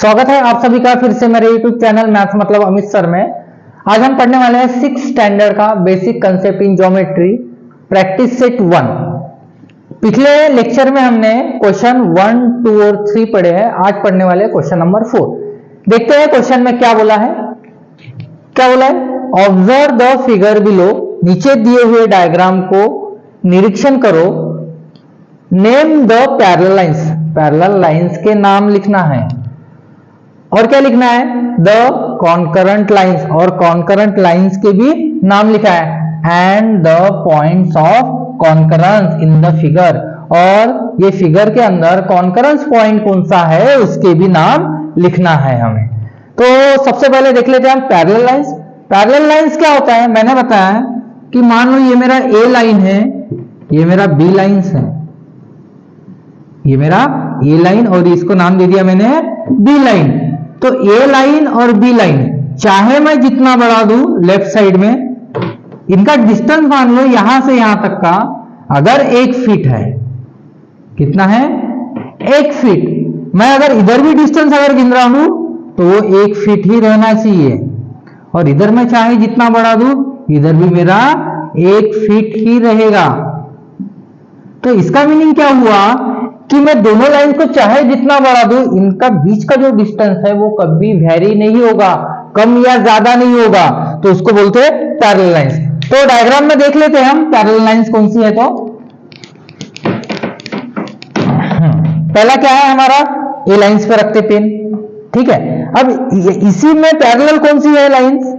स्वागत है आप सभी का फिर से मेरे YouTube चैनल मैथ्स मतलब अमित सर में। आज हम पढ़ने वाले हैं 6th स्टैंडर्ड का basic concept in geometry practice set 1। पिछले लेक्चर में हमने क्वेश्चन 1, 2 और 3 पढ़े हैं। आज पढ़ने वाले क्वेश्चन नंबर 4। देखते हैं क्वेश्चन में क्या बोला है। Observe the figure below. नीचे दिए हुए डायग्राम को निरीक्षण करो। Name the parallel lines. Parallel lines के नाम लिखना है और क्या लिखना है, द कॉन्करेंट लाइंस, और कॉन्करेंट लाइंस के भी नाम लिखा है, and the points of concurrence in the figure, और ये फिगर के अंदर कॉन्करेंस पॉइंट कौन सा है उसके भी नाम लिखना है हमें। तो सबसे पहले देख लेते हैं हम पैरेलल लाइंस। पैरेलल लाइंस क्या होता है, मैंने बताया कि मान लो ये मेरा ए लाइन है, ये मेरा बी लाइंस है, ये मेरा ए लाइन और इसको नाम दे दिया मैंने बी लाइन। तो ए लाइन और बी लाइन चाहे मैं जितना बढ़ा दूं लेफ्ट साइड में, इनका डिस्टेंस मान लो यहां से यहां तक का अगर 1 फीट है, कितना है 1 फीट। मैं अगर इधर भी डिस्टेंस अगर गिन रहा हूं तो वो 1 फीट ही रहना चाहिए, और इधर मैं चाहे जितना बढ़ा दूं इधर भी मेरा 1 फीट ही रहेगा। तो इसका मीनिंग क्या हुआ कि मैं दोनों लाइन को चाहे जितना बढ़ा दूं, इनका बीच का जो डिस्टेंस है वो कभी वेरी नहीं होगा, कम या ज्यादा नहीं होगा। तो उसको बोलते हैं पैरेलल लाइंस। तो डायग्राम में देख लेते हैं हम पैरेलल लाइंस कौन सी है। तो पहला क्या है हमारा, ए लाइंस पे रखते पेन, ठीक है। अब इसी में पैरेलल कौन सी है लाइंस,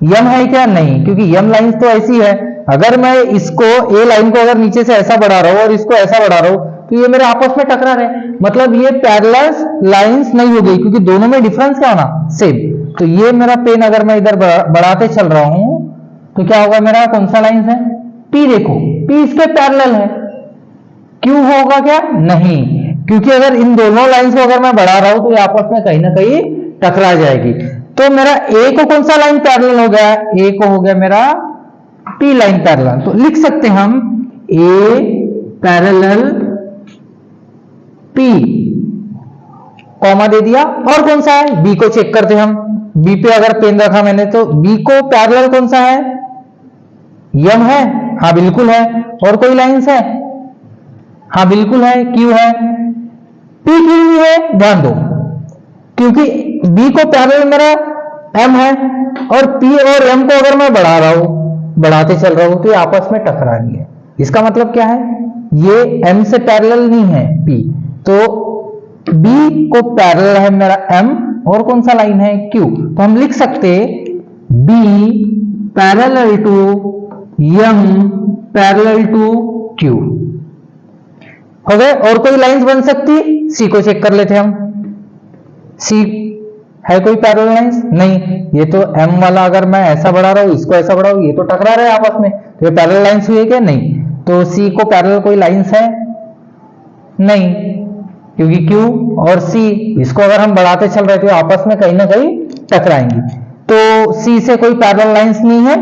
यम है क्या, नहीं, क्योंकि यम लाइंस तो ऐसी है। अगर मैं इसको ए लाइन को अगर नीचे से ऐसा बढ़ा रहा हूं और इसको ऐसा बढ़ा रहा हूं तो ये मेरे आपस में टकरा रहे, मतलब ये पैरेलल लाइंस नहीं हो गई, क्योंकि दोनों में डिफरेंस क्या होना, सेम। तो ये मेरा पेन अगर मैं इधर बढ़ाते चल रहा हूं तो क्या होगा, मेरा कौन सा लाइंस है, पी। देखो पी इसके पैरेलल है, क्यू होगा क्या, नहीं, क्योंकि अगर इन दोनों लाइंस को अगर मैं बढ़ा रहा हूं तो ये आपस में कहीं ना कहीं टकरा जाएगी। तो मेरा ए को कौन सा लाइन पैरेलल हो गया, ए को हो गया मेरा पी लाइन पैरेलल। तो लिख सकते हम ए पैरेलल पी, कॉमा दे दिया। और कौन सा है, बी को चेक करते हम। बी पे अगर पेन रखा मैंने तो बी को पैरेलल कौन सा है, यम है, हाँ बिल्कुल है। और कोई लाइंस है, हाँ बिल्कुल है, क्यू है। पी क्यू भी है, ध्यान दो, क्योंकि बी को पैरेलल मेरा एम है, और पी और एम को अगर मैं बढ़ा रहा हूं, बढ़ाते चल रहा हूं तो ये आपस में टकरा रही है। इसका मतलब क्या है, ये एम से पैरेलल नहीं है पी, तो बी को पैरेलल है मेरा एम, और कौन सा लाइन है, क्यू। तो हम लिख सकते B parallel to M parallel to Q हो गए। और कोई लाइंस बन सकती, सी को चेक कर लेते हम। सी है कोई पैरेलल लाइंस, नहीं, ये तो एम वाला अगर मैं ऐसा बढ़ा रहा हूं, इसको ऐसा बढ़ाऊं, ये तो टकरा रहे आपस में, तो ये पैरेलल लाइंस हुई है क्या, नहीं। तो सी को पैरेलल कोई लाइंस है, नहीं, क्योंकि क्यू और सी इसको अगर हम बढ़ाते चल रहे थे आपस में कहीं ना कहीं टकराएंगी। तो सी से कोई पैरेलल लाइंस नहीं है।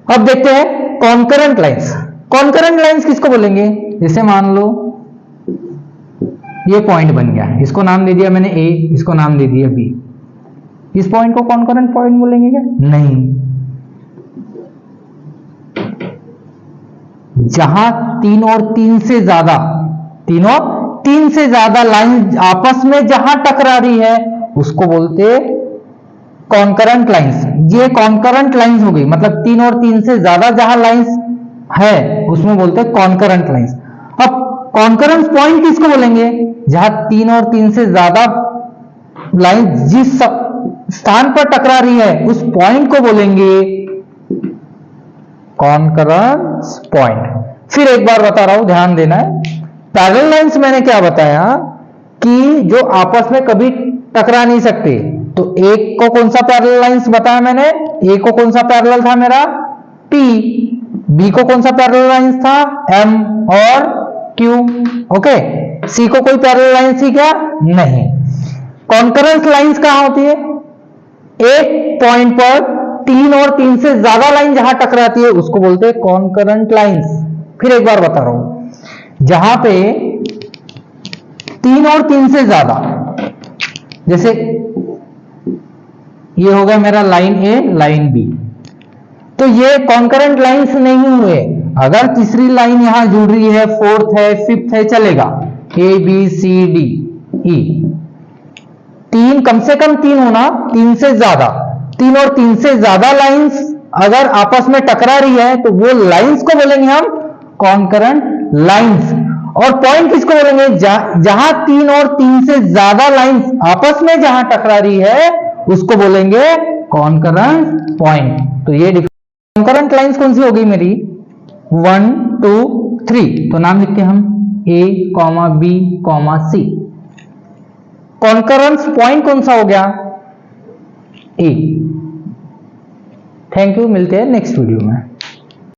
अब देखते हैं कॉन्करेंट लाइंस। कॉन्करेंट लाइंस किसको बोलेंगे, जैसे मान लो ये पॉइंट बन गया, इसको नाम दे दिया मैंने ए, इसको नाम दे दिया बी, इस पॉइंट को कॉन्करेंट पॉइंट बोलेंगे क्या, नहीं। जहां 3 और 3 से ज्यादा, 3 और 3 से ज्यादा लाइन आपस में जहां टकरा रही है उसको बोलते कॉन्करेंट लाइंस। ये कॉन्करेंट लाइंस हो गई, मतलब 3 और 3 से ज्यादा जहां लाइंस है उसमें बोलते कॉन्करेंट लाइंस। अब कॉन्करेंस पॉइंट किसको बोलेंगे, जहां 3 और 3 से ज्यादा लाइन जिस स्थान पर टकरा रही है उस पॉइंट को बोलेंगे कॉन्करेंस पॉइंट। फिर एक बार बता रहा हूं, ध्यान देना है। पैरेलल लाइंस मैंने क्या बताया कि जो आपस में कभी टकरा नहीं सकते, तो एक को कौन सा पैरेलल लाइंस बताया मैंने, ए को कौन सा पैरेलल था मेरा पी, बी को कौन सा पैरेलल लाइंस था एम और क्यू, ओके। सी को कोई पैरेलल लाइंस थी क्या, नहीं। कॉन्करेंस लाइंस कहां होती है, एक पॉइंट पर 3 और 3 से ज्यादा लाइन जहां टकराती है उसको बोलते हैं कॉन्करेंट लाइंस। फिर एक बार बता रहा हूं, जहां पे तीन और तीन से ज्यादा, जैसे ये हो गया मेरा लाइन ए लाइन बी, तो ये कॉन्करेंट लाइंस नहीं हुए। अगर तीसरी लाइन यहां जुड़ रही है, फोर्थ है, फिफ्थ है, चलेगा, A B C D E, तीन कम से कम तीन होना, तीन से ज्यादा, तीन और तीन से ज्यादा लाइंस अगर आपस में टकरा रही है तो वो लाइंस को बोलेंगे हम कॉन्करेंट लाइंस। और पॉइंट किसको बोलेंगे, जहां तीन और तीन से ज्यादा लाइंस आपस में जहां टकरा रही है उसको बोलेंगे कॉन्करेंट पॉइंट। तो ये कॉन्करेंट लाइंस कौन सी हो गई मेरी, 1 2 3, तो नाम लिखते हैं हम A, B, C। Concurrence point कौन सा हो गया, ए। थैंक यू, मिलते हैं नेक्स्ट वीडियो में।